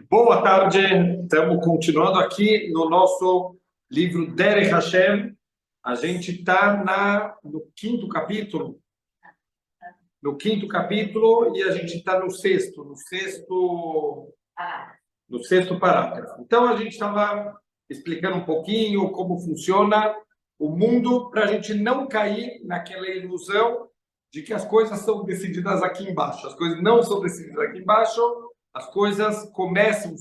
Boa tarde, estamos continuando aqui no nosso livro Derech Hashem. A gente está no quinto capítulo. E a gente está no sexto parágrafo. Então, a gente estava explicando um pouquinho como funciona o mundo para a gente não cair naquela ilusão de que as coisas são decididas aqui embaixo. As coisas não são decididas aqui embaixo, as coisas começam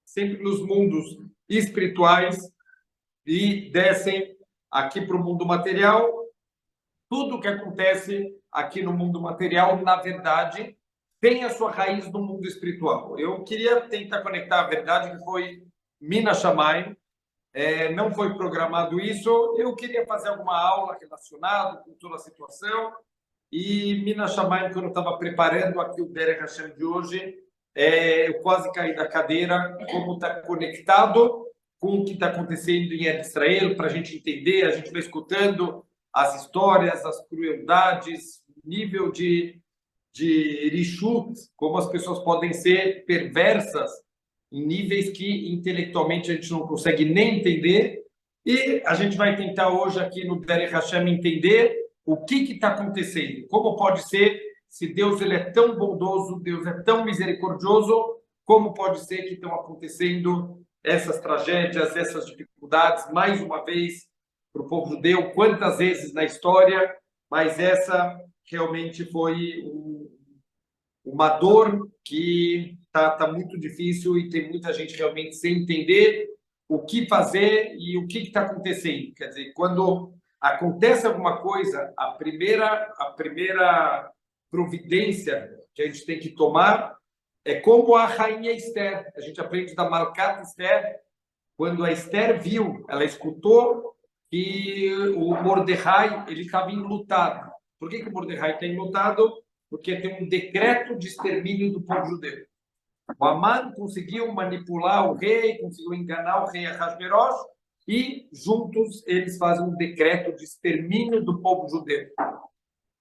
sempre nos mundos espirituais e descem aqui para o mundo material. Tudo que acontece aqui no mundo material, na verdade, tem a sua raiz no mundo espiritual. Eu queria tentar conectar a verdade que foi Minas Shamayim. Não foi programado isso. Eu queria fazer alguma aula relacionada com toda a situação. E Minas Shamayim, quando eu estava preparando aqui o Derech Hashem de hoje, eu quase caí da cadeira, como está conectado com o que está acontecendo em Israel, para a gente entender. A gente vai escutando as histórias, as crueldades, nível de rishut, como as pessoas podem ser perversas em níveis que intelectualmente a gente não consegue nem entender. E a gente vai tentar hoje aqui no Derech Hashem entender o que está acontecendo, como pode ser, se Deus ele é tão bondoso, Deus é tão misericordioso, como pode ser que estão acontecendo essas tragédias, essas dificuldades, mais uma vez, para o povo judeu, quantas vezes na história, mas essa realmente foi uma dor que tá muito difícil e tem muita gente realmente sem entender o que fazer e o que está acontecendo. Quer dizer, quando acontece alguma coisa, a primeira providência que a gente tem que tomar é como a rainha Esther. A gente aprende da Malkat Esther. Quando a Esther viu, ela escutou que o Mordecai ele estava enlutado. Por que o Mordecai está enlutado? Porque tem um decreto de extermínio do povo judeu. O Amã conseguiu manipular o rei, conseguiu enganar o rei Ahasverosh, e juntos eles fazem um decreto de extermínio do povo judeu.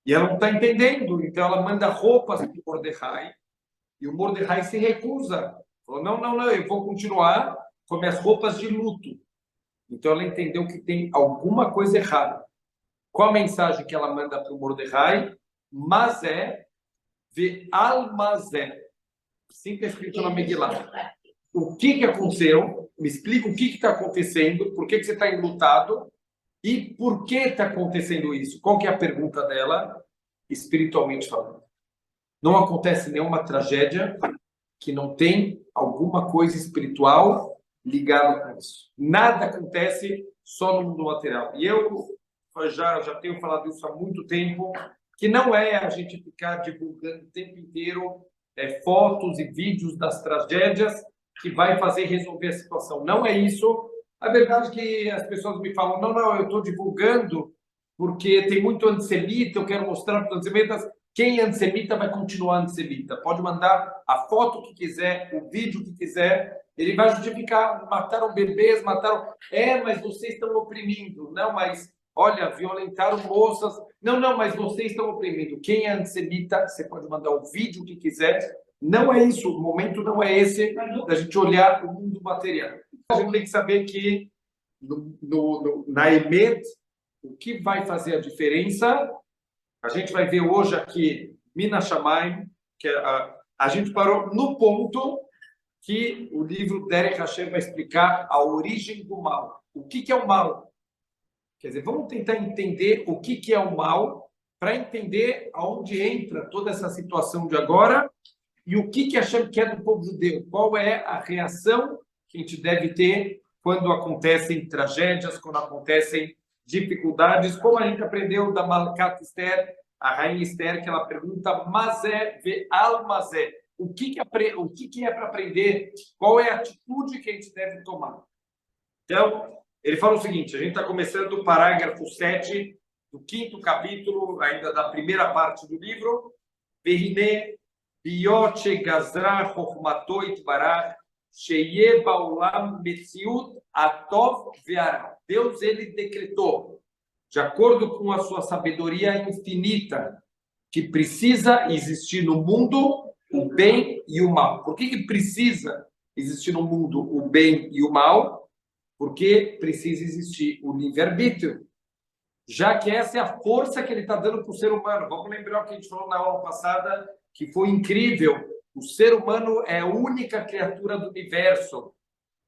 E ela não está entendendo, então ela manda roupas para o Mordecai, e o Mordecai se recusa. Falou, não, eu vou continuar com minhas roupas de luto. Então ela entendeu que tem alguma coisa errada. Qual a mensagem que ela manda para o Mordecai? Mazé ve almazé. Assim está escrito na Megillah. O que aconteceu? Me explica o que está acontecendo, por que você está enlutado e por que está acontecendo isso. Qual que é a pergunta dela, espiritualmente falando? Não acontece nenhuma tragédia que não tem alguma coisa espiritual ligada com isso. Nada acontece só no mundo material. E eu já tenho falado isso há muito tempo, que não é a gente ficar divulgando o tempo inteiro fotos e vídeos das tragédias que vai fazer resolver a situação. Não é isso. A verdade é que as pessoas me falam, não, eu estou divulgando porque tem muito antissemita, eu quero mostrar para os antissemitas. Quem é antissemita vai continuar antissemita. Pode mandar a foto que quiser, o vídeo que quiser, ele vai justificar, mataram bebês, mataram... mas vocês estão oprimindo. Não, mas, olha, violentaram moças. Não, mas vocês estão oprimindo. Quem é antissemita, você pode mandar o vídeo que quiser. Não é isso, o momento não é esse da gente olhar o mundo material. A gente tem que saber que na Emet, o que vai fazer a diferença, a gente vai ver hoje aqui, Minas Shamayim, que a gente parou no ponto que o livro Derech Hashem vai explicar a origem do mal. O que é o mal? Quer dizer, vamos tentar entender o que é o mal, para entender aonde entra toda essa situação de agora e o que Hashem quer do povo judeu. Qual é a reação que a gente deve ter quando acontecem tragédias, quando acontecem dificuldades, como a gente aprendeu da Malkat Esther, a rainha Esther, que ela pergunta, Mazé ve almazé. O que é para aprender? Qual é a atitude que a gente deve tomar? Então, ele fala o seguinte, a gente está começando o parágrafo 7 do quinto capítulo, ainda da primeira parte do livro, Verine Bioche Gazra Chochmato Itbarach Sheye Baolam Metziut Atov Ve'ara. Deus, ele decretou, de acordo com a sua sabedoria infinita, que precisa existir no mundo o bem e o mal. Por que precisa existir no mundo o bem e o mal? Porque precisa existir o livre-arbítrio, já que essa é a força que ele está dando para o ser humano. Vamos lembrar o que a gente falou na aula passada, que foi incrível. O ser humano é a única criatura do universo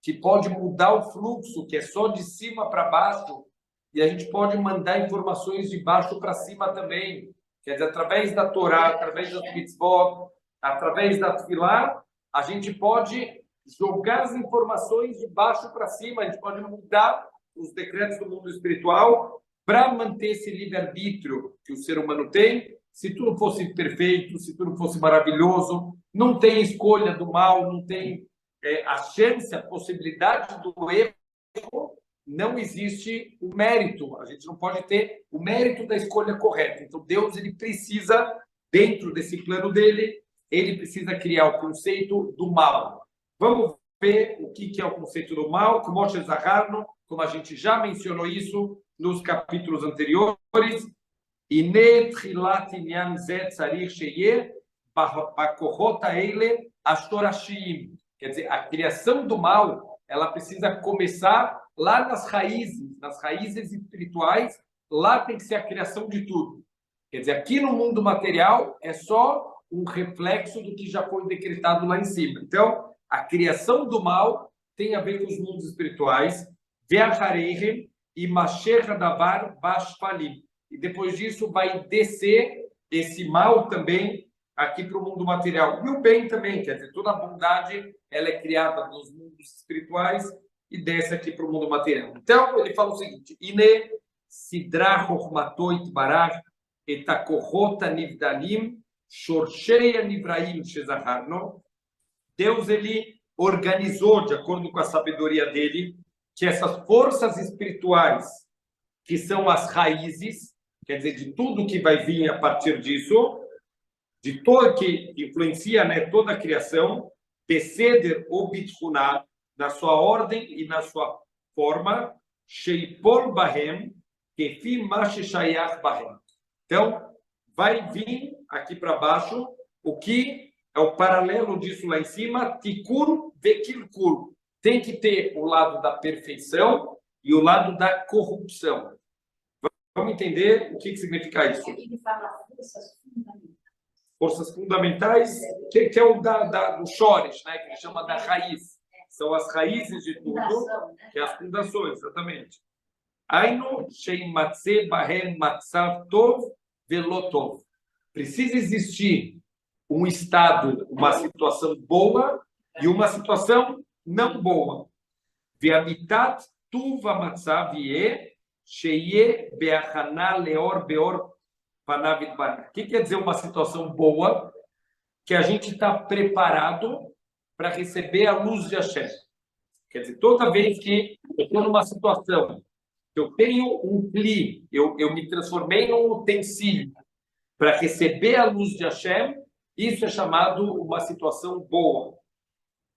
que pode mudar o fluxo, que é só de cima para baixo, e a gente pode mandar informações de baixo para cima também. Quer dizer, através da Torá, através das mitzvot, através da Tefilá, a gente pode jogar as informações de baixo para cima, a gente pode mudar os decretos do mundo espiritual para manter esse livre-arbítrio que o ser humano tem. Se tudo fosse perfeito, se tudo fosse maravilhoso, não tem escolha do mal, não tem a chance, a possibilidade do erro, não existe o mérito. A gente não pode ter o mérito da escolha correta. Então, Deus ele precisa, dentro desse plano dele, ele precisa criar o conceito do mal. Vamos ver o que é o conceito do mal, como como a gente já mencionou isso nos capítulos anteriores. Ine tchilat inyan ze tzarich sheyeh bakohot haele ashorashim. Quer dizer, a criação do mal, ela precisa começar lá nas raízes espirituais, lá tem que ser a criação de tudo. Quer dizer, aqui no mundo material é só um reflexo do que já foi decretado lá em cima. Então, a criação do mal tem a ver com os mundos espirituais, Ve'achareihem e Masher Davar Bashfalim. E depois disso vai descer esse mal também aqui para o mundo material. E o bem também, quer dizer, toda a bondade ela é criada nos mundos espirituais e desce aqui para o mundo material. Então, ele fala o seguinte, Ine sidra chokhmato itbarach et hakochot hanivdalim shorshei hanivraim shezacharno. Deus, ele organizou, de acordo com a sabedoria dele, que essas forças espirituais, que são as raízes, quer dizer, de tudo que vai vir a partir disso, de todo que influencia, né, toda a criação, Beseder ou Bitchuná, na sua ordem e na sua forma, Sheipol Bahem, Kefi Masheshayach Bahem. Então, vai vir aqui para baixo o que é o paralelo disso lá em cima, Tikkun Vekilkul. Tem que ter o lado da perfeição e o lado da corrupção. Vamos entender o que significa isso. Ele fala Forças fundamentais, que é o do Shorish, né, que ele chama da raiz. São as raízes de tudo, que é as fundações, exatamente. Ainu sheimatze bahem matzav tov velotov. Precisa existir um estado, uma situação boa e uma situação não boa. Ve'amitat tuva matzav yeh sheyeh be'achana leor beor. O que quer dizer uma situação boa? Que a gente está preparado para receber a luz de Hashem. Quer dizer, toda vez que eu estou numa situação que eu tenho um cli, eu me transformei num utensílio para receber a luz de Hashem, isso é chamado uma situação boa.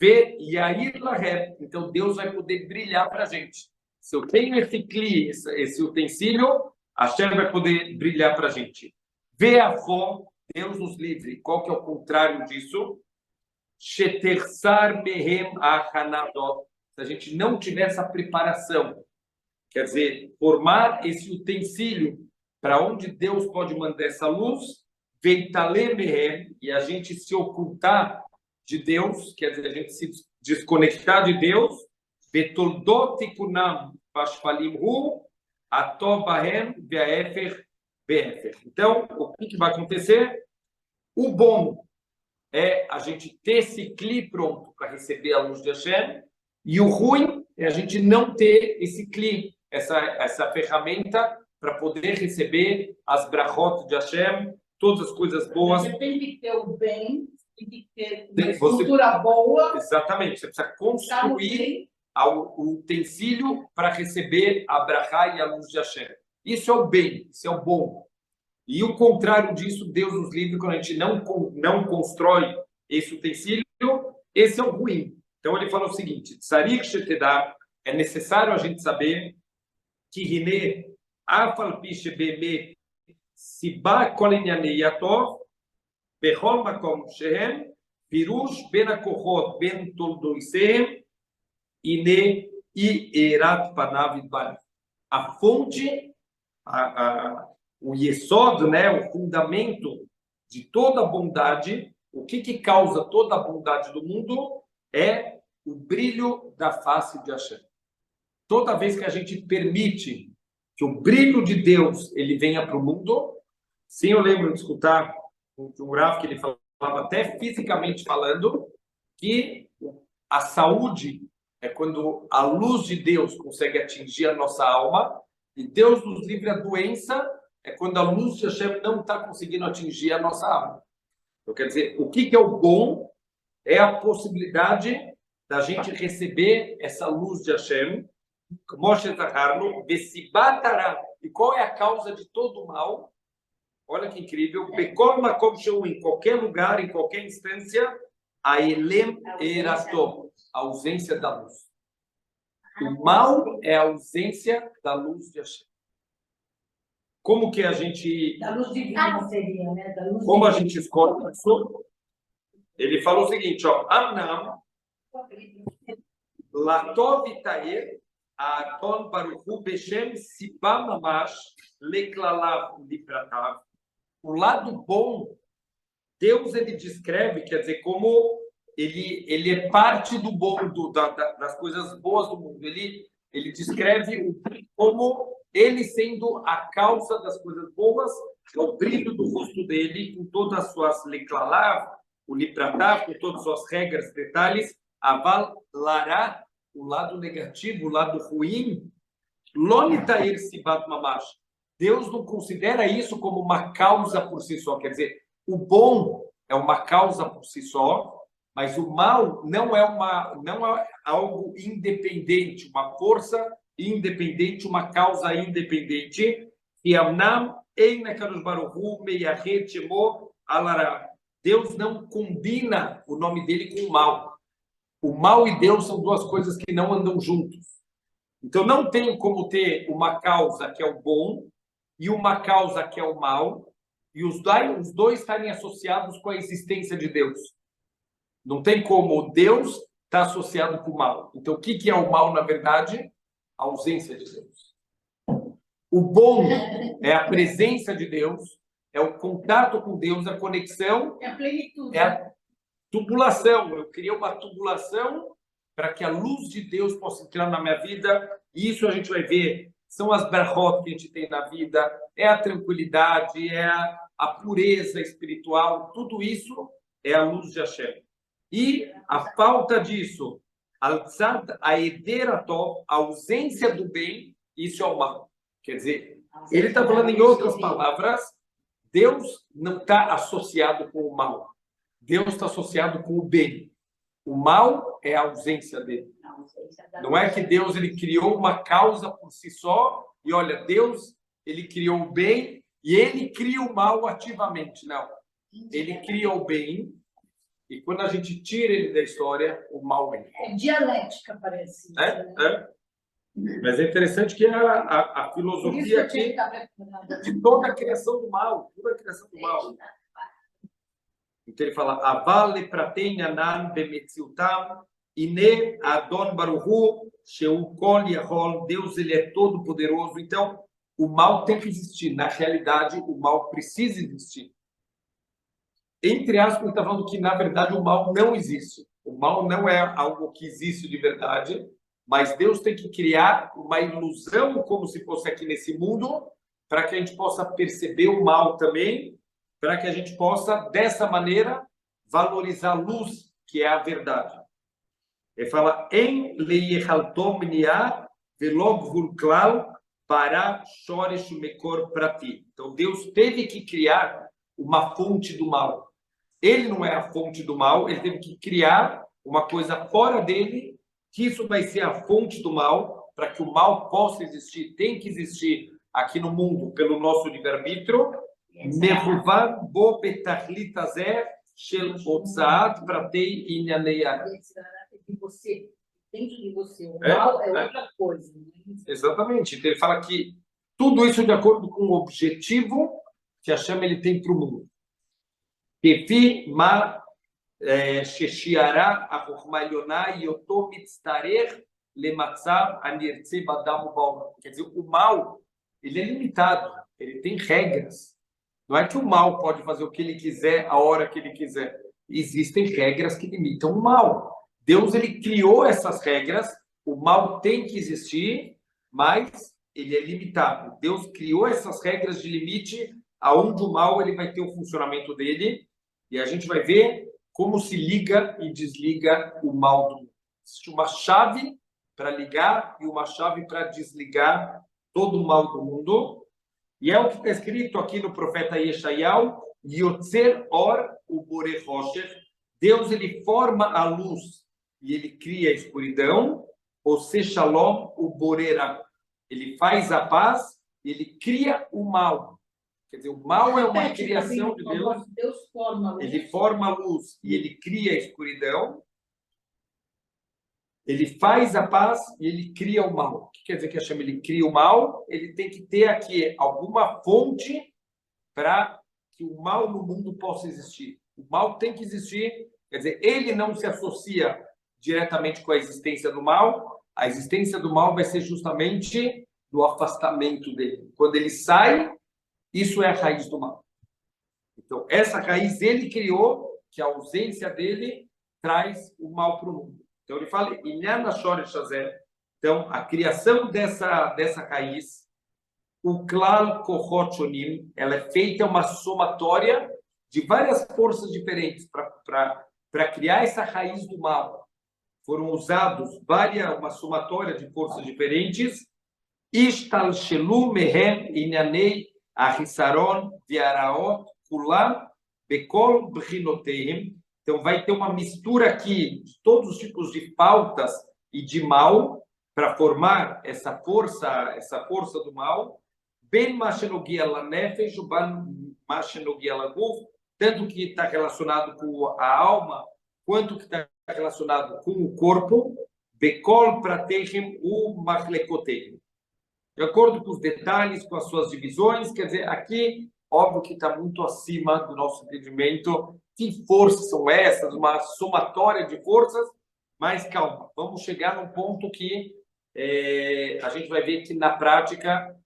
Yair Lahem, então Deus vai poder brilhar para a gente. Se eu tenho esse cli, esse utensílio, Hashem vai poder brilhar para a gente. Ve'afó, Deus nos livre. Qual que é o contrário disso? Shetersar mehem achanadot. Se a gente não tiver essa preparação, quer dizer, formar esse utensílio para onde Deus pode mandar essa luz, veitale mehem, e a gente se ocultar de Deus, quer dizer, a gente se desconectar de Deus, betoldot tikunam vashfalim hu, atov bahem ve'aefer be'efer. Então, o que vai acontecer? O bom é a gente ter esse cli pronto para receber a luz de Hashem, e o ruim é a gente não ter esse cli, essa ferramenta para poder receber as brachot de Hashem, todas as coisas boas. Você tem que ter o bem, tem que ter uma estrutura boa. Exatamente, você precisa construir o utensílio para receber a brachá e a luz de Hashem. Isso é o bem, isso é o bom. E o contrário disso, Deus nos livre, quando a gente não constrói esse utensílio, esse é o ruim. Então ele fala o seguinte, Tsarik Shetedar, é necessário a gente saber que Hine, Afal Pishe Beme, Siba Kolenyanei Yatov, Behol Makom Shehem, Pirush ben Akohot ben Toldoisem ine Erat Panav Idbarach. A fonte, o yesod, né, o fundamento de toda a bondade, o que causa toda a bondade do mundo é o brilho da face de Hashem. Toda vez que a gente permite que o brilho de Deus ele venha para o mundo, sim, eu lembro de escutar um Rav que ele falava até fisicamente falando que a saúde é quando a luz de Deus consegue atingir a nossa alma, e Deus nos livre a doença é quando a luz de Hashem não está conseguindo atingir a nossa alma. Então, quer dizer, o que é o bom é a possibilidade da gente receber essa luz de Hashem, Moshe Zaharno, Vesibatara. E qual é a causa de todo o mal? Olha que incrível. Bekol Makom Sheu, em qualquer lugar, em qualquer instância, a Elem Eratom, a ausência da luz. O mal é a ausência da luz de Hashem. Como que a gente... Da luz divina seria, né? Da luz como divina. a gente escolhe isso? Ele fala o seguinte, ó. Amnam, Latov Itaer, Adon Baruchu Beshem Sibam Mamash, Leklalav Lipratav. O lado bom, Deus ele descreve, quer dizer, como ele é parte do bom, das coisas boas do mundo. Ele descreve como ele sendo a causa das coisas boas, o brilho do rosto dele, com todas as suas leklalav, o lipratav, com todas as suas regras, detalhes, aval lará, o lado negativo, o lado ruim, lonitair sibat mamash. Deus não considera isso como uma causa por si só. Quer dizer, o bom é uma causa por si só, mas o mal não é algo independente, uma força independente, uma causa independente. Deus não combina o nome dele com o mal. O mal e Deus são duas coisas que não andam juntos. Então não tem como ter uma causa que é o bom e uma causa que é o mal, e os dois estarem associados com a existência de Deus. Não tem como Deus estar associado com o mal. Então, o que é o mal, na verdade? A ausência de Deus. O bom é a presença de Deus, é o contato com Deus, a conexão. É a plenitude. É a tubulação. Eu criei uma tubulação para que a luz de Deus possa entrar na minha vida. E isso a gente vai ver. São as brachot que a gente tem na vida, é a tranquilidade, é a pureza espiritual. Tudo isso é a luz de Hashem. E a falta disso, a ederatov, a ausência do bem, isso é o mal. Quer dizer, ele está falando em outras palavras, Deus não está associado com o mal. Deus está associado com o bem. O mal é a ausência dele. Não é que Deus ele criou uma causa por si só e olha, Deus ele criou o bem e ele cria o mal ativamente. Não. Ele cria o bem e quando a gente tira ele da história, o mal vem. É dialética, parece. Mas é interessante que a filosofia aqui de toda a criação do mal, toda a criação do mal. Então ele fala, Aval pratem anan bemetziutam, ine Adon Baruchu, sheu kol yachol, Deus ele é todo poderoso. Então o mal tem que existir. Na realidade, o mal precisa existir. Entre aspas, ele está falando que na verdade o mal não existe. O mal não é algo que existe de verdade, mas Deus tem que criar uma ilusão como se fosse aqui nesse mundo, para que a gente possa perceber o mal também, para que a gente possa, dessa maneira, valorizar a luz, que é a verdade. Ele fala, em leichaltom niah velog vulklal para shoresh mekor prati. Então, Deus teve que criar uma fonte do mal. Ele não é a fonte do mal, ele teve que criar uma coisa fora dele, que isso vai ser a fonte do mal, para que o mal possa existir, tem que existir aqui no mundo, pelo nosso livre-arbítrio. Mehuvan bo betachlit hazeh shel hotzaat pratei inyanei. De você, dentro de você. O mal é outra coisa. Exatamente. Então, ele fala que tudo isso de acordo com o objetivo que Hashem ele tem para o mundo. Kefi ma Sheshiara החוכמה העליונה היא אותו מצטרך למצב הנרצה באדם ובעולם. Quer dizer, o mal, ele é limitado, ele tem regras. Não é que o mal pode fazer o que ele quiser, a hora que ele quiser. Existem regras que limitam o mal. Deus, ele criou essas regras, o mal tem que existir, mas ele é limitado. Deus criou essas regras de limite, aonde o mal ele vai ter o funcionamento dele, e a gente vai ver como se liga e desliga o mal do mundo. Existe uma chave para ligar e uma chave para desligar todo o mal do mundo. E é o que está escrito aqui no profeta Yeshayahu, Yotzer Or Ubore Rocher. Deus, ele forma a luz e ele cria a escuridão. Ose Shalom Ubore Ra. Ele faz a paz e ele cria o mal. Quer dizer, o mal é uma criação de Deus. Ele forma a luz e ele cria a escuridão. Ele faz a paz e ele cria o mal. O que quer dizer que Hashem ele cria o mal? Ele tem que ter aqui alguma fonte para que o mal no mundo possa existir. O mal tem que existir. Quer dizer, ele não se associa diretamente com a existência do mal. A existência do mal vai ser justamente do afastamento dele. Quando ele sai, isso é a raiz do mal. Então, essa raiz ele criou, que a ausência dele traz o mal para o mundo. Então, ele fala, então, a criação dessa raiz, o Klal Kohot Shonim, ela é feita uma somatória de várias forças diferentes para criar essa raiz do mal. Foram usados uma somatória de forças diferentes. Ishtal Shelu Mehem Inyanei Ahisaron Viaraot Kulam Bekol Brinotehim. Então, vai ter uma mistura aqui de todos os tipos de faltas e de mal para formar essa força do mal. Ben Mashenogia Lanefesh, Ben Mashenogia Laguf, tanto que está relacionado com a alma, quanto que está relacionado com o corpo. Bekol Pratehim U Machlekotehim. De acordo com os detalhes, com as suas divisões, quer dizer, aqui, óbvio que está muito acima do nosso entendimento. Que forças são essas? Uma somatória de forças, mas calma, vamos chegar num ponto que a gente vai ver que na prática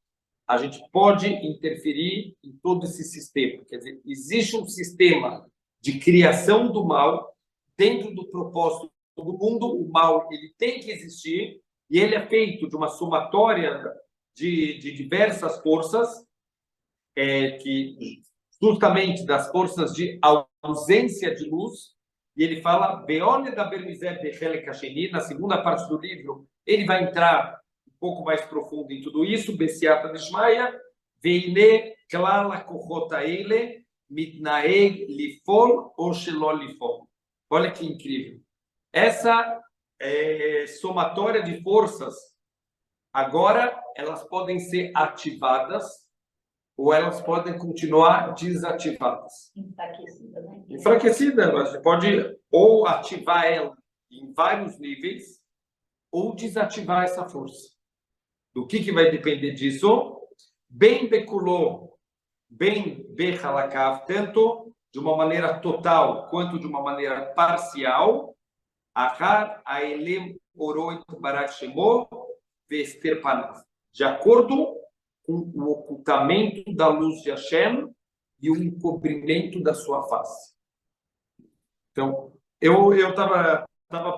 a gente pode interferir em todo esse sistema. Quer dizer, existe um sistema de criação do mal dentro do propósito do mundo. O mal ele tem que existir e ele é feito de uma somatória de diversas forças, que justamente das forças de ausência de luz, e ele fala, Beone da Bermizé Bechelek Hasheni, na segunda parte do livro, ele vai entrar um pouco mais profundo em tudo isso, Bessiata Nishmaya, Veine Klala Kohota Eile, Mitnaeg Lifol ou Shelol Lifol. Olha que incrível. Essa somatória de forças, agora elas podem ser ativadas ou elas podem continuar desativadas. Enfraquecida, né? Enfraquecida, mas você pode ou ativar ela em vários níveis ou desativar essa força. Do que vai depender disso? Bem bekulô, bem bechalakav, tanto de uma maneira total quanto de uma maneira parcial. Ahar aelem oroit barak shemo vester panav. De acordo com o ocultamento da luz de Hashem e o encobrimento da sua face. Então, eu estava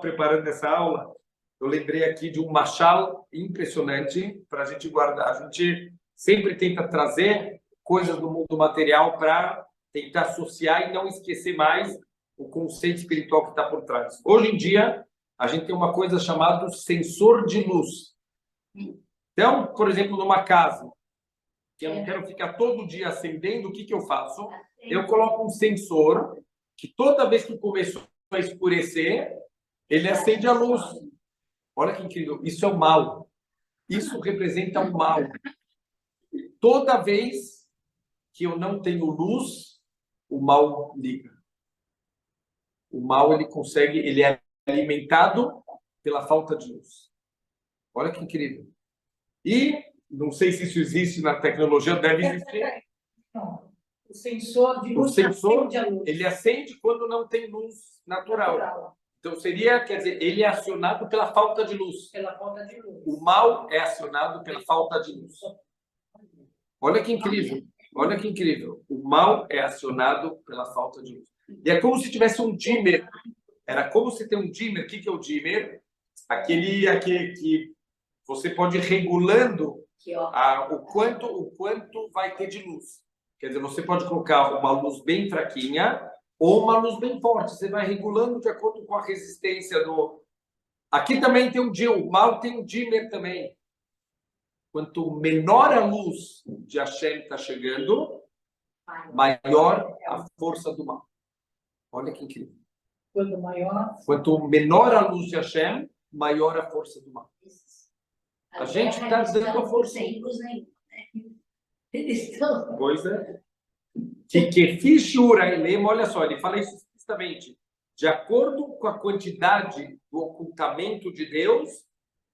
preparando essa aula, eu lembrei aqui de um machal impressionante para a gente guardar. A gente sempre tenta trazer coisas do mundo material para tentar associar e não esquecer mais o conceito espiritual que está por trás. Hoje em dia, a gente tem uma coisa chamada sensor de luz. Então, por exemplo, numa casa, que eu não quero ficar todo dia acendendo, o que eu faço? Eu coloco um sensor que toda vez que começou a escurecer, ele acende a luz. Olha que incrível. Isso é o mal. Isso representa o mal. Toda vez que eu não tenho luz, o mal liga. O mal ele é alimentado pela falta de luz. Olha que incrível. E não sei se isso existe na tecnologia, deve existir. O sensor de O luz sensor, acende a luz. ele acende quando não tem luz natural. Então seria, quer dizer, ele é acionado pela falta de luz. Pela falta de luz. O mal é acionado pela falta de luz. Olha que incrível. Olha que incrível. O mal é acionado pela falta de luz. E é como se tivesse um dimmer. Era como se tem um dimmer. O que é o dimmer? Aquele que você pode ir regulando o quanto vai ter de luz. Quer dizer, você pode colocar uma luz bem fraquinha ou uma luz bem forte. Você vai regulando de acordo com a resistência do... Aqui também tem um dimmer. O mal tem um dimmer também. Quanto menor a luz de Hashem está chegando, maior a força do mal. Olha que incrível. Quanto menor a luz de Hashem, maior a força do mal. A gente está dando a força. Pois é. Que fichura, olha só, ele fala isso explicitamente. De acordo com a quantidade do ocultamento de Deus,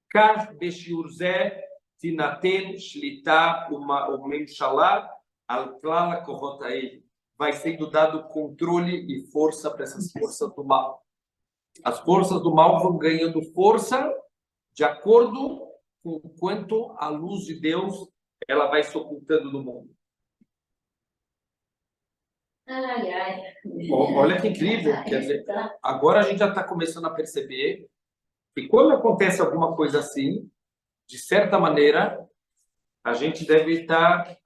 Kar Beshiurzé, Tinaten, Shlita, o Memshalá, Al-Klala, Kohotael. Vai sendo dado controle e força para essas forças do mal. As forças do mal vão ganhando força de acordo com o quanto a luz de Deus ela vai se ocultando no mundo. Olha que incrível. Quer dizer, agora a gente já está começando a perceber que quando acontece alguma coisa assim, de certa maneira, a gente deve estar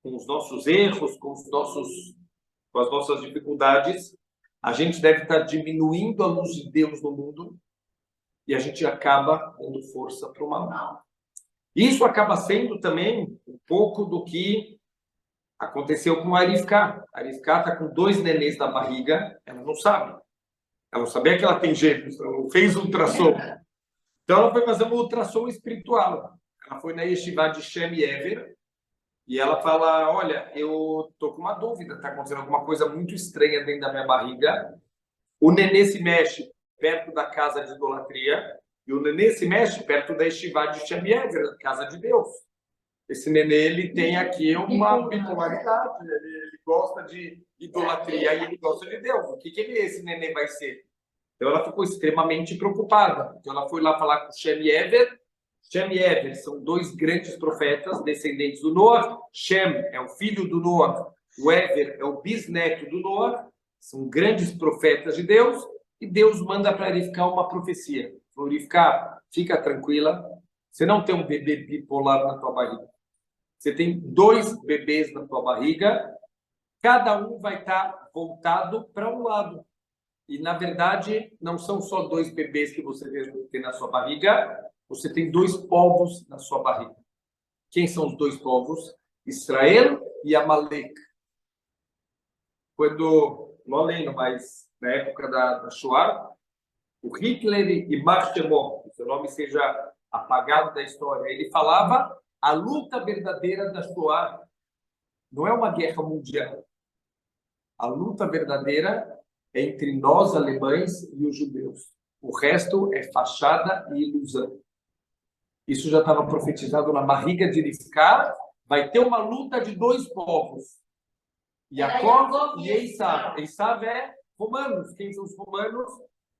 com os nossos erros, com as nossas dificuldades, a gente deve estar diminuindo a luz de Deus no mundo e a gente acaba dando força para o mal. Isso acaba sendo também um pouco do que aconteceu com a Arifká. A Arifká está com 2 nenês na barriga, ela não sabe. Ela não sabia que ela tem gêmeos, ela não fez ultrassom. Então ela foi fazer um ultrassom espiritual. Ela foi na Yeshiva de Shem Yever e ela fala, olha, eu tô com uma dúvida, está acontecendo alguma coisa muito estranha dentro da minha barriga. O nenê se mexe perto da casa de idolatria e o nenê se mexe perto da Yeshiva de Shem Yever, da casa de Deus. Esse nenê, ele tem aqui uma bipolaridade, ele gosta de idolatria e ele gosta de Deus. O que esse nenê vai ser? Então ela ficou extremamente preocupada. Então ela foi lá falar com Shem Yever. Shem e Ever são 2 grandes profetas, descendentes do Noah. Shem é o filho do Noah, o Ever é o bisneto do Noah. São grandes profetas de Deus. E Deus manda para Arifká uma profecia. Arifká, fica tranquila, você não tem um bebê bipolar na tua barriga. Você tem 2 bebês na tua barriga, cada um vai estar voltado para um lado. E, na verdade, não são só 2 bebês que você tem na sua barriga, você tem 2 povos na sua barriga. Quem são os 2 povos? Israel e Amalek. Quando, não lembro, mas na época da Shoah, o Hitler e Marshemon, que seu nome seja apagado da história, ele falava a luta verdadeira da Shoah não é uma guerra mundial. A luta verdadeira é entre nós, alemães, e os judeus. O resto é fachada e ilusão. Isso já estava profetizado na barriga de Rivká. Vai ter uma luta de 2 povos. Jacó e Esav. Esav é romanos. Quem são os romanos?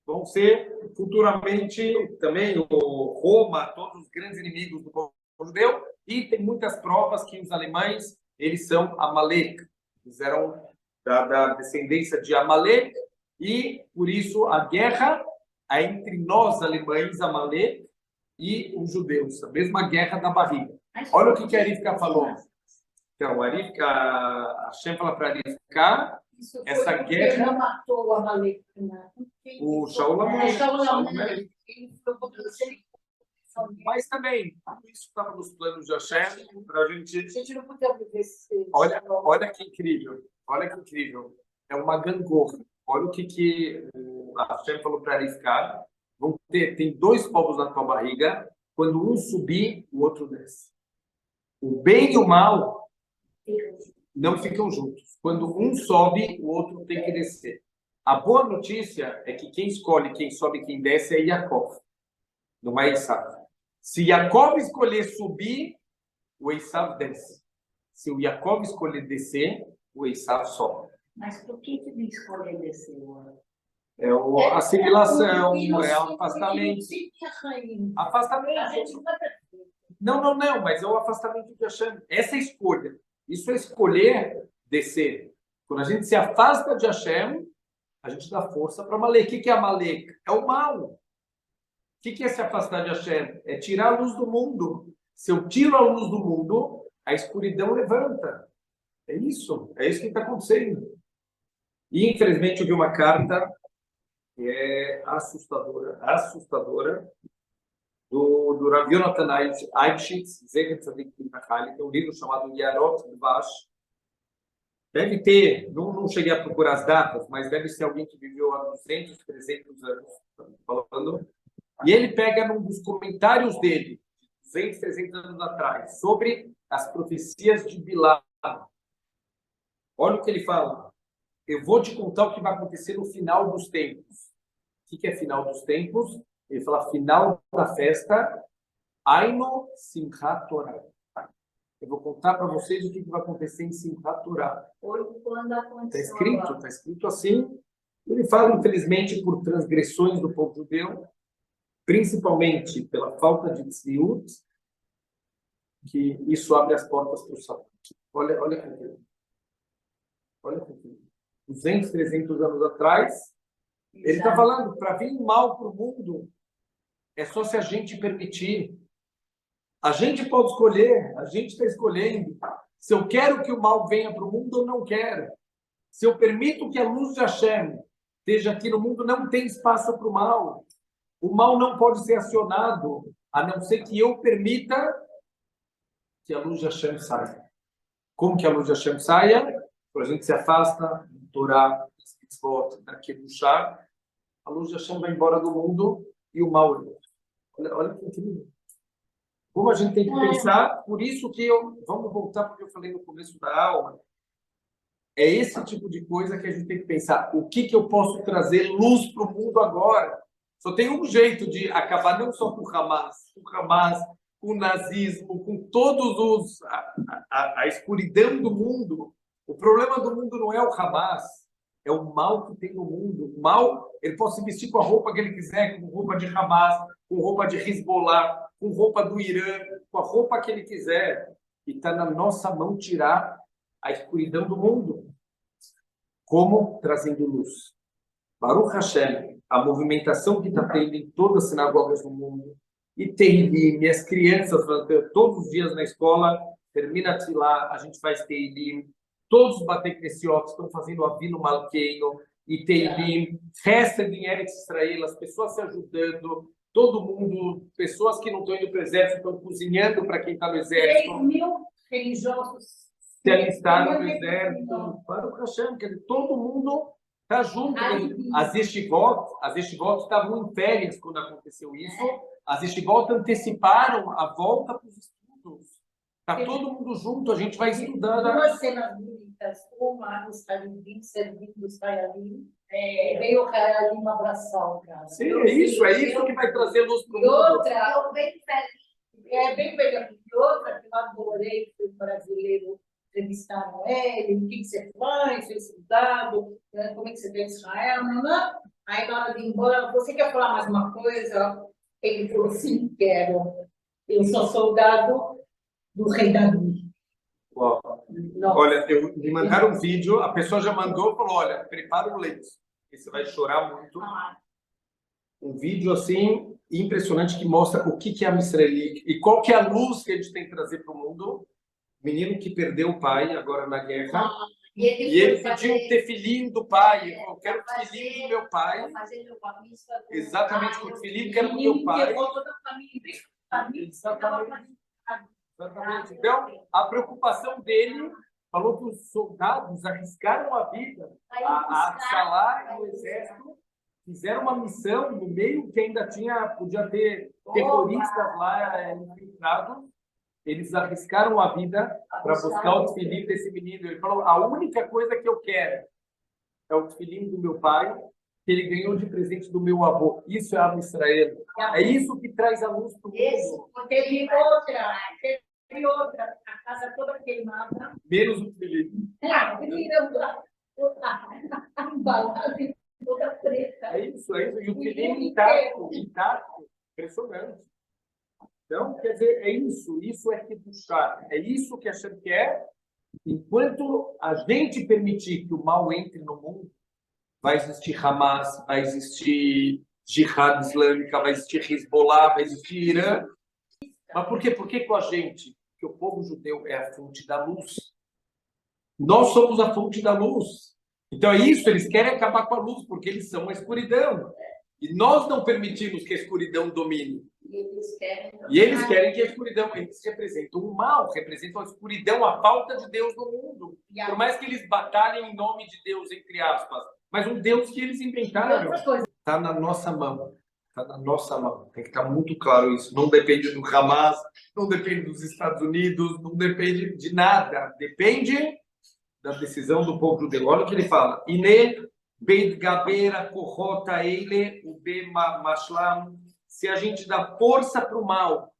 Vão ser futuramente também o Roma, todos os grandes inimigos do povo judeu. E tem muitas provas que os alemães, eles são Amalek. Eles eram da descendência de Amalek. E, por isso, a guerra é entre nós, alemães, Amalek, e os judeus. A mesma guerra da barriga. Olha o que a Arifká falou. Então, a Hashem fala para a Arifká, essa guerra... Ele matou o Amalek. O Shaul Amalek. Mas também, tudo isso estava nos planos de Hashem para a gente... A gente não podia viver esse... Olha que incrível. Olha que incrível. É uma gangorra. Olha o que a Hashem falou para Arifká. Tem 2 povos na tua barriga. Quando um subir, o outro desce. O bem e o mal não ficam juntos. Quando um sobe, o outro tem que descer. A boa notícia é que quem escolhe quem sobe e quem desce é Yaakov. Não é Esav. Se Yaakov escolher subir, o Esav desce. Se o Yaakov escolher descer, o Esav sobe. Mas por que ele escolheu descer? É a assimilação, porque é o afastamento. Afastamento. Não, mas é o afastamento de Hashem. Essa é a escolha. Isso é escolher descer. Quando a gente se afasta de Hashem, a gente dá força para Amalek. O que é Amalek? É o mal. O que é se afastar de Hashem? É tirar a luz do mundo. Se eu tiro a luz do mundo, a escuridão levanta. É isso que está acontecendo. E, infelizmente, eu vi uma carta que é assustadora, do Rav Yonatan Eibschitz, Zecher Tzadik Bimachali, tem um livro chamado Yarot Dvash. Deve ter, não cheguei a procurar as datas, mas deve ser alguém que viveu há 200, 300 anos, falando. E ele pega num dos comentários dele, 200, 300 anos atrás, sobre as profecias de Bilam. Olha o que ele fala. Eu vou te contar o que vai acontecer no final dos tempos. O que é final dos tempos? Ele fala final da festa. Aino Simchat Torah. Eu vou contar para vocês o que vai acontecer em Simchat Torah. Está escrito assim. Ele fala, infelizmente, por transgressões do povo judeu, principalmente pela falta de tzniut, que isso abre as portas para o Satan. Olha aqui. 200, 300 anos atrás, ele está falando, para vir mal para o mundo, é só se a gente permitir. A gente pode escolher, a gente está escolhendo. Se eu quero que o mal venha para o mundo ou não quero. Se eu permito que a luz de Hashem esteja aqui no mundo, não tem espaço para o mal. O mal não pode ser acionado, a não ser que eu permita que a luz de Hashem saia. Como que a luz de Hashem saia? Quando a gente se afasta do Torá, da Kedushá, a luz de Hashem vai embora do mundo e o mal. Olha que incrível. Como a gente tem que pensar, por isso que vamos voltar porque eu falei no começo da aula, é esse tipo de coisa que a gente tem que pensar. O que eu posso trazer luz para o mundo agora? Só tem um jeito de acabar não só com o Hamas, com o nazismo, com todos a escuridão do mundo. O problema do mundo não é o Hamas, é o mal que tem no mundo. O mal, ele pode se vestir com a roupa que ele quiser, com roupa de Hamas, com roupa de Hezbollah, com roupa do Irã, com a roupa que ele quiser. E está na nossa mão tirar a escuridão do mundo. Como? Trazendo luz. Baruch Hashem, a movimentação que está tendo em todas as sinagogas do mundo, e Teilim, e as crianças, todos os dias na escola, termina lá, a gente faz Teilim, todos os Batei Preciosos estão fazendo Avinu Malkeino, e Teilim, resta em Eretz Israel, as pessoas se ajudando, todo mundo, pessoas que não estão indo para o exército, estão cozinhando para quem está no exército. 3.000 religiosos Se alistaram no exército, Baruch Hashem, quer dizer, todo mundo está junto. As yeshivot estavam em férias quando aconteceu isso. As yeshivot anteciparam a volta para os estudos. Está todo mundo junto, a gente vai estudando. Duas cenas bonitas, uma os Hayalim servindo os Hayalim, veio o Hayalim abraçar o cara. Sim, é isso que vai trazer luz para o mundo. E outra, bem melhor que outra, que eu adorei, que o brasileiro entrevistaram ele, o que você faz, fez estudado, como é que você vê Israel, não? Aí na hora de ir embora, você quer falar mais uma coisa? Ele falou, sim, quero. Eu sou soldado do rei Davi. Olha, me mandaram um vídeo, a pessoa já mandou e falou, olha, prepara o leite, porque você vai chorar muito. Um vídeo assim, impressionante, que mostra o que é a Israeli e qual que é a luz que a gente tem que trazer para o mundo. Menino que perdeu o pai agora na guerra. E ele pediu o tefilim do pai. Ele falou, quero o tefilim do meu pai. Exatamente, com o tefilim que era do meu pai. Exatamente. Então, a preocupação dele, falou que os soldados arriscaram a vida, a salar no exército, fizeram uma missão no meio que ainda podia ter terroristas lá infiltrados. Eles arriscaram a vida para buscar o tefilim desse menino. Ele falou, a única coisa que eu quero é o tefilim do meu pai, que ele ganhou de presente do meu avô. Isso é a Israel. É isso que traz a luz para o mundo. Teve outra, a casa toda queimada. Menos o tefilim. Vira embalada e toda preta. É isso. E o filhinho intacto. Impressionante. Então, quer dizer, é isso. Isso é que puxar. É isso que a gente quer. Enquanto a gente permitir que o mal entre no mundo, vai existir Hamas, vai existir Jihad Islâmica, vai existir Hezbollah, vai existir Irã. Mas por quê? Por que com a gente? Porque o povo judeu é a fonte da luz. Nós somos a fonte da luz. Então é isso, eles querem acabar com a luz, porque eles são a escuridão. E nós não permitimos que a escuridão domine. E eles querem que a escuridão, eles representam o mal, representam a escuridão, a falta de Deus no mundo. Por mais que eles batalhem em nome de Deus, entre aspas, mas um Deus que eles inventaram. Está na nossa mão. Está na nossa mão. Tem que estar muito claro isso. Não depende do Hamas, não depende dos Estados Unidos, não depende de nada. Depende da decisão do povo judeu. Olha o que ele fala. Ine beit gabera kohota eile ube mashlam. Se a gente dá força para o mal,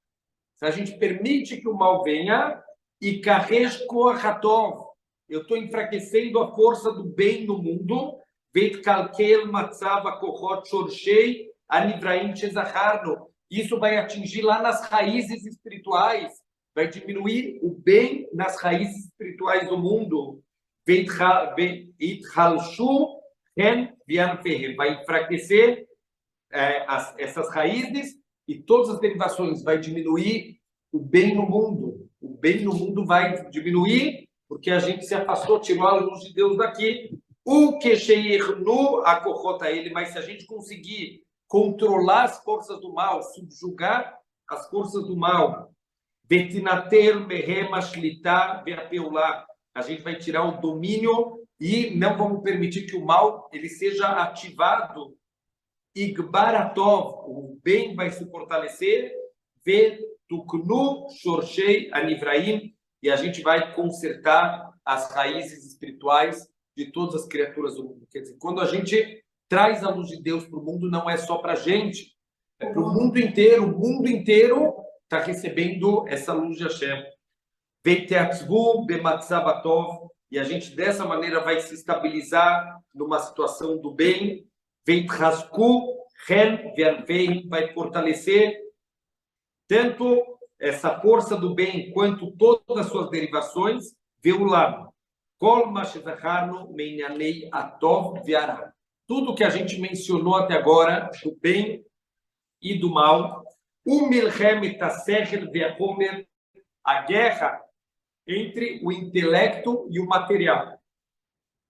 se a gente permite que o mal venha, e karesh koachatov, eu estou enfraquecendo a força do bem no mundo, veit kalkel matzav kohot shorshei anivraim shezacharno. Isso vai atingir lá nas raízes espirituais, vai diminuir o bem nas raízes espirituais do mundo. Vai enfraquecer essas raízes e todas as derivações, vai diminuir o bem no mundo. O bem no mundo vai diminuir porque a gente se afastou, tirou a luz de Deus daqui. O no acorrota ele, mas se a gente conseguir controlar as forças do mal, subjugar as forças do mal, a gente vai tirar o domínio e não vamos permitir que o mal ele seja ativado. Igbaratov, o bem vai se fortalecer, Vetuknu Shorshei Anivraim, e a gente vai consertar as raízes espirituais de todas as criaturas do mundo. Quer dizer, quando a gente traz a luz de Deus para o mundo, não é só para a gente, é para o mundo inteiro. O mundo inteiro está recebendo essa luz de Hashem. Veiteatzvu Bematzabatov, e a gente dessa maneira vai se estabilizar numa situação do bem. Veitrasku Ren Vervein, vai fortalecer tanto essa força do bem quanto todas as suas derivações. Veulam Kol Mashizacharno Meinyanei Atov Viara. Tudo que a gente mencionou até agora, do bem e do mal, o Milchem Tasechel Veachomer, a guerra entre o intelecto e o material.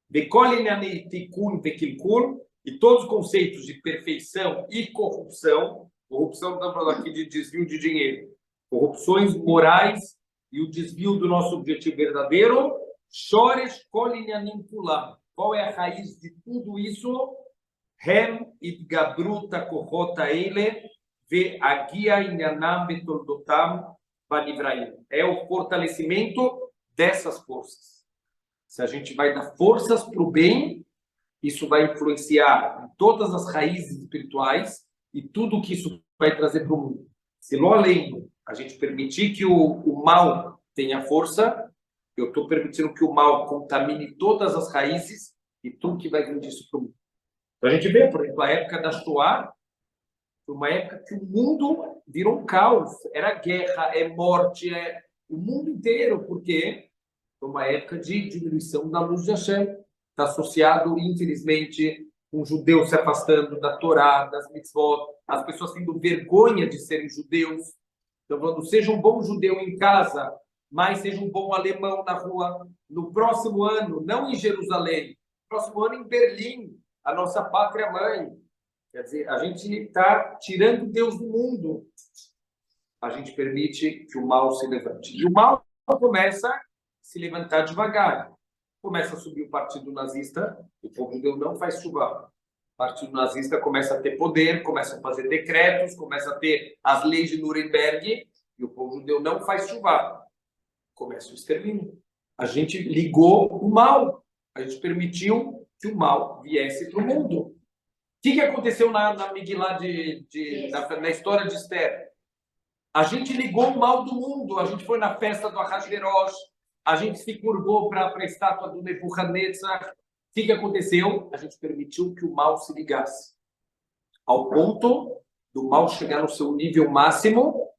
Vekol Inyanei Tikun Vekilkun, e todos os conceitos de perfeição e corrupção, corrupção estamos falando aqui de desvio de dinheiro, corrupções morais e o desvio do nosso objetivo verdadeiro, Shores Kolinyanim Kulam. Qual é a raiz de tudo isso? Hem Idgabruta Kohota Eile Ve Agia Inyanam Betoldotam Banivraim. É o fortalecimento dessas forças. Se a gente vai dar forças para o bem, isso vai influenciar em todas as raízes espirituais e tudo que isso vai trazer para o mundo. Se lá além a gente permitir que o mal tenha força, eu estou permitindo que o mal contamine todas as raízes e tudo que vai vir disso para o mundo. Então a gente vê, por exemplo, a época da Shoah, foi uma época que o mundo virou um caos. Era guerra, é morte, é o mundo inteiro, porque foi uma época de diminuição da luz de Hashem. Está associado, infelizmente, com um judeu se afastando da Torá, das mitzvot, as pessoas tendo vergonha de serem judeus. Então, falando, seja um bom judeu em casa, mas seja um bom alemão na rua. No próximo ano, não em Jerusalém, no próximo ano em Berlim, a nossa pátria-mãe. Quer dizer, a gente está tirando Deus do mundo. A gente permite que o mal se levante. E o mal começa a se levantar devagar. Começa a subir o partido nazista, o povo judeu não faz chuva. O partido nazista começa a ter poder, começa a fazer decretos, começa a ter as leis de Nuremberg, e o povo judeu não faz chuva. Começa o extermínio. A gente ligou o mal, a gente permitiu que o mal viesse para o mundo. O que aconteceu na Megilá, na história de Esther? A gente ligou o mal do mundo, a gente foi na festa do Ahasverosh, a gente se curvou para a estátua do Nebuchadnezzar. O que aconteceu? A gente permitiu que o mal se ligasse. Ao ponto do mal chegar no seu nível máximo,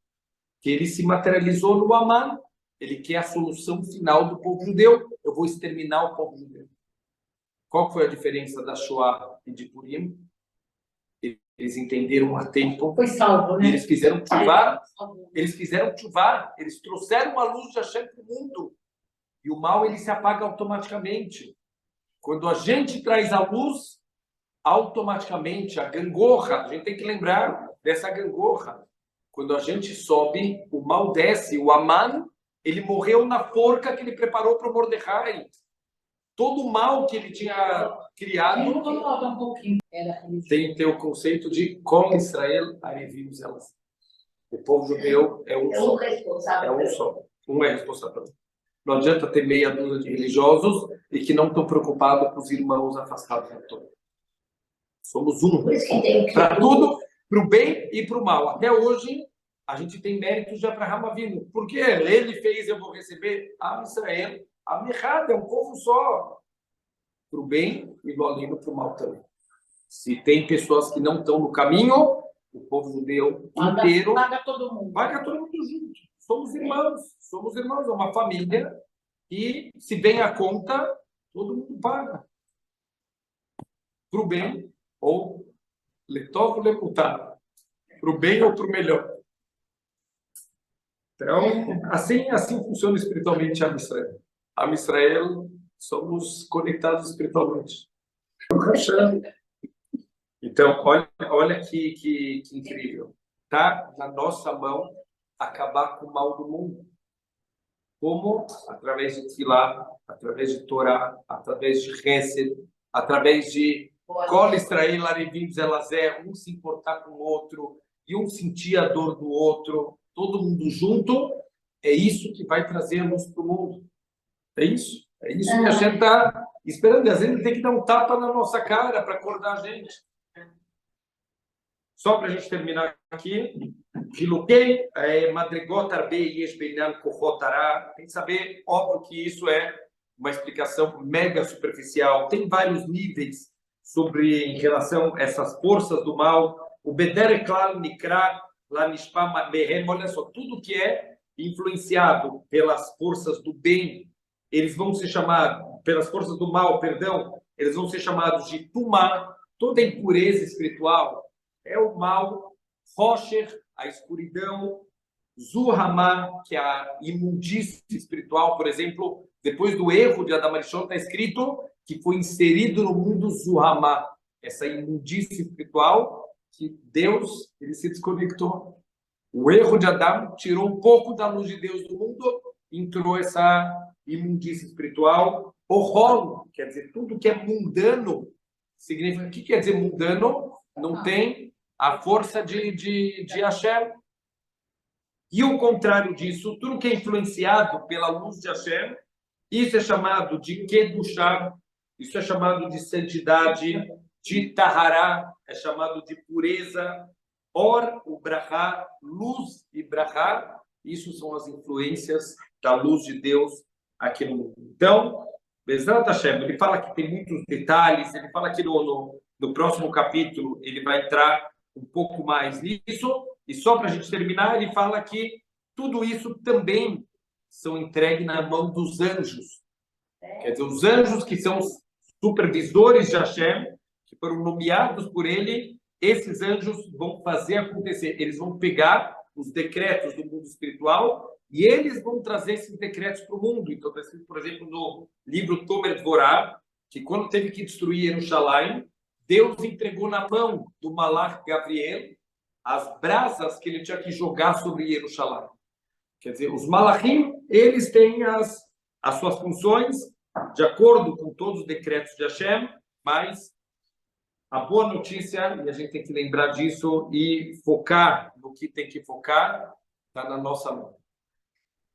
que ele se materializou no Amã. Ele quer a solução final do povo judeu. Eu vou exterminar o povo judeu. Qual foi a diferença da Shoah e de Purim? Eles entenderam a tempo. Foi salvo, né? Eles fizeram tchuvá. Eles trouxeram a luz de Hashem para o mundo. E o mal ele se apaga automaticamente. Quando a gente traz a luz, automaticamente a gangorra, a gente tem que lembrar dessa gangorra. Quando a gente sobe, o mal desce. O Amã, ele morreu na forca que ele preparou para o Mordecai. Todo o mal que ele tinha criado. Vamos voltar um pouquinho. Tem que ter o conceito de Kol Israel Arevim Zelas. O povo judeu é um só. É um só. Um é responsável. Não adianta ter meia dúzia de religiosos e que não estão preocupados com os irmãos afastados da Torá. Somos um. Para tudo, para o bem e para o mal. Até hoje, a gente tem méritos de Abraham Avinu. Porque ele fez, eu vou receber a Israel. A Mechad é um povo só. Para o bem e do além para o mal também. Se tem pessoas que não estão no caminho, o povo judeu inteiro paga todo mundo. Paga todo mundo junto. Somos irmãos, é uma família e se vem a conta, todo mundo paga. Para o bem ou letov ou leputá. Para o bem ou para o melhor. Então, assim funciona espiritualmente a Israel. A Israel somos conectados espiritualmente. Então, olha que incrível. Está na nossa mão acabar com o mal do mundo. Como? Através de Tfilah, através de Torá, através de Hesed, através de Kol Israel Arevim Zelazé, um se importar com o outro e um sentir a dor do outro, todo mundo junto. É isso que vai trazer a luz para o mundo. É isso que a gente está esperando. E às vezes ele tem que dar um tapa na nossa cara para acordar a gente. Só para a gente terminar aqui, Hilukei, Madrigot Arbei Yesh Beinan Kochot Hara. Tem que saber, óbvio que isso é uma explicação mega superficial. Tem vários níveis em relação a essas forças do mal. O Bederek Klal Nikra Lanishpa Behem. Olha só, tudo que é influenciado pelas forças do bem, eles vão ser chamados, pelas forças do mal, perdão, eles vão ser chamados de Tumá. Toda impureza espiritual é o mal, Rosher, a escuridão, Zuhamá, que é a imundície espiritual. Por exemplo, depois do erro de Adam Arishon, está escrito que foi inserido no mundo Zuhamá, essa imundície espiritual que Deus ele se desconectou. O erro de Adam tirou um pouco da luz de Deus do mundo, entrou essa imundície espiritual. O rolo, quer dizer, tudo que é mundano, significa, o que quer dizer mundano? Não tem a força de Hashem. E o contrário disso, tudo que é influenciado pela luz de Hashem, isso é chamado de Kedushá, isso é chamado de santidade, de Tahará, é chamado de pureza, Or, o Brahá, luz e Brahá, isso são as influências da luz de Deus aqui no mundo. Então, Bezrat Hashem, ele fala que tem muitos detalhes, ele fala que no próximo capítulo ele vai entrar um pouco mais nisso, e só para a gente terminar, ele fala que tudo isso também são entregues na mão dos anjos. Quer dizer, os anjos que são os supervisores de Hashem, que foram nomeados por ele, esses anjos vão fazer acontecer. Eles vão pegar os decretos do mundo espiritual e eles vão trazer esses decretos para o mundo. Então, está escrito, por exemplo, no livro Tomer Dvorah, que quando teve que destruir Jerusalém, Deus entregou na mão do Malach Gabriel as brasas que ele tinha que jogar sobre Jerusalém. Quer dizer, os Malachim, eles têm as suas funções de acordo com todos os decretos de Hashem, mas a boa notícia, e a gente tem que lembrar disso e focar no que tem que focar, está na nossa mão.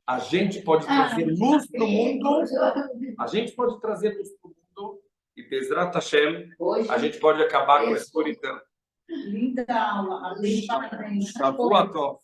A gente pode trazer luz para o mundo, a gente pode trazer luz para o mundo, e Bezrat Hashem, a gente pode acabar com a escuridão. Linda aula. Shavuot Tov.